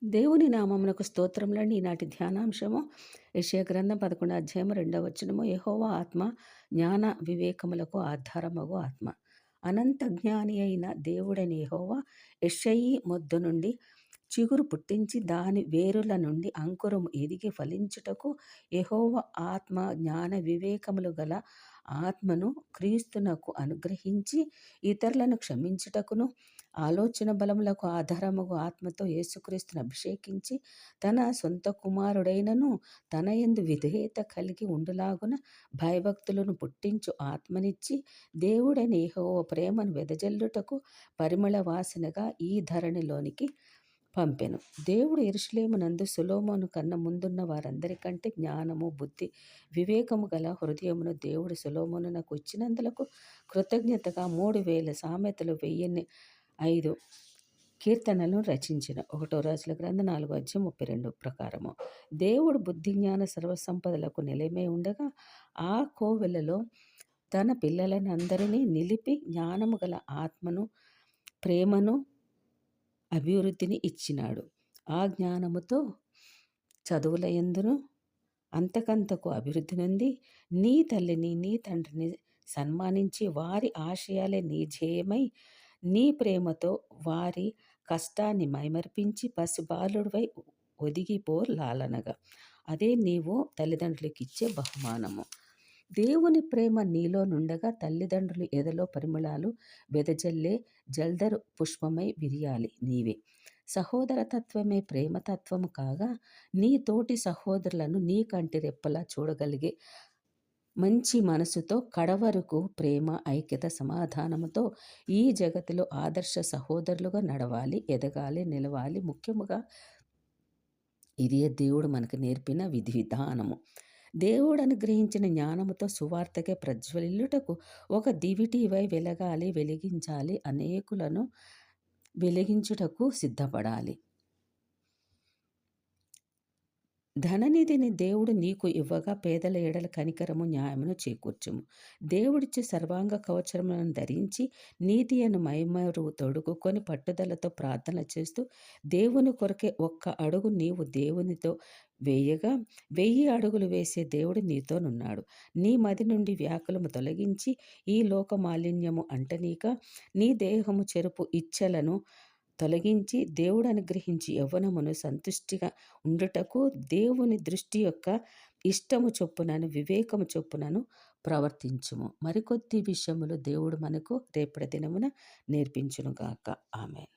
దేవుని నామమునకు స్తోత్రములండి. ఈనాటి ధ్యానాంశము యెషయా గ్రంథం 11 అధ్యాయం 2వ వచనము. యెహోవా ఆత్మ జ్ఞాన వివేకములకు ఆధారమగు ఆత్మ. అనంత జ్ఞాని అయిన దేవుడైన యెహోవా యెషయి మొద్దు నుండి చిగురు పుట్టించి దాని వేరుల నుండి అంకురము ఎదిగి ఫలించుటకు యెహోవా ఆత్మ జ్ఞాన వివేకములు గల ఆత్మను క్రీస్తునకు అనుగ్రహించి ఇతరులను క్షమించుటకును ఆలోచన బలములకు ఆధారముగు ఆత్మతో యేసుక్రీస్తును అభిషేకించి తన సొంత కుమారుడైనను తన యందు విధేయత కలిగి ఉండులాగున భయభక్తులను పుట్టించు ఆత్మనిచ్చి దేవుడైన యెహోవా ప్రేమను వెదజల్లుటకు పరిమళ వాసనగా ఈ ధరణిలోనికి పంపెను. దేవుడు యెరూషలేమునందు సొలొమోను కన్నా ముందున్న వారందరికంటే జ్ఞానము, బుద్ధి, వివేకము గల హృదయమును దేవుడు సొలొమోనునకు ఇచ్చినందులకు కృతజ్ఞతగా 3000 సామెతలు, 1005 కీర్తనలను రచించిన. 1 రాజుల గ్రంథం 4వ అధ్యాయం 32 ప్రకారము దేవుడు బుద్ధి జ్ఞాన సర్వసంపదలకు నిలయమై ఉండగా ఆ కోవెలలో తన పిల్లలనందరినీ నిలిపి జ్ఞానము గల ఆత్మను, ప్రేమను, అభివృద్ధిని ఇచ్చినాడు. ఆ జ్ఞానముతో చదువుల యందును అంతకంతకు అభివృద్ధి నొంది నీ తల్లిని నీ తండ్రిని సన్మానించి వారి ఆశయాలే నీ ధ్యేయమై నీ ప్రేమతో వారి కష్టాన్ని మైమరిపించి పసిబాలుడివై ఒదిగిపోలాలనగా అదే నీవు తల్లిదండ్రులకు ఇచ్చే బహుమానము. దేవుని ప్రేమ నీలో నుండగా తల్లిదండ్రులు ఎదలో పరిమళాలు వెదజల్లే జల్దరు పుష్పమై విరియాలి నీవే. సహోదర తత్వమే ప్రేమతత్వము కాగా నీ తోటి సహోదరులను నీ కంటి రెప్పలా చూడగలిగే మంచి మనసుతో కడవరకు ప్రేమ, ఐక్యత, సమాధానముతో ఈ జగతిలో ఆదర్శ సహోదరులుగా నడవాలి, ఎదగాలి, నిలవాలి. ముఖ్యముగా ఇదే దేవుడు మనకు నేర్పిన విధి విధానము. దేవుడు అనుగ్రహించిన జ్ఞానముతో సువార్తకే ప్రజ్వలిల్లుటకు ఒక దివిటీవై వెలగాలి, వెలిగించాలి, అనేకులను వెలిగించుటకు సిద్ధపడాలి. ధననిధిని దేవుడు నీకు ఇవ్వగా పేదల ఎడల కనికరము, న్యాయమును చేకూర్చుము. దేవుడిచ్చే సర్వాంగ కవచములను ధరించి నీతి అను మైమరు తొడుగుకొని పట్టుదలతో ప్రార్థన చేస్తూ దేవుని కొరకే ఒక్క అడుగు నీవు దేవునితో వేయగా 1000 అడుగులు వేసే దేవుడు నీతోనున్నాడు. నీ మది నుండి వ్యాకులము తొలగించి ఈ లోక మాలిన్యము అంటనీక నీ దేహము చెరుపు ఇచ్చలను తొలగించి దేవుడు అనుగ్రహించి యవ్వనమును సంతుష్టిగా ఉండుటకు దేవుని దృష్టి యొక్క ఇష్టము చొప్పునను వివేకము చొప్పునను ప్రవర్తించుము. మరికొద్ది విషయములు దేవుడు మనకు రేపటి దినమున నేర్పించునుగాక. ఆమేన్.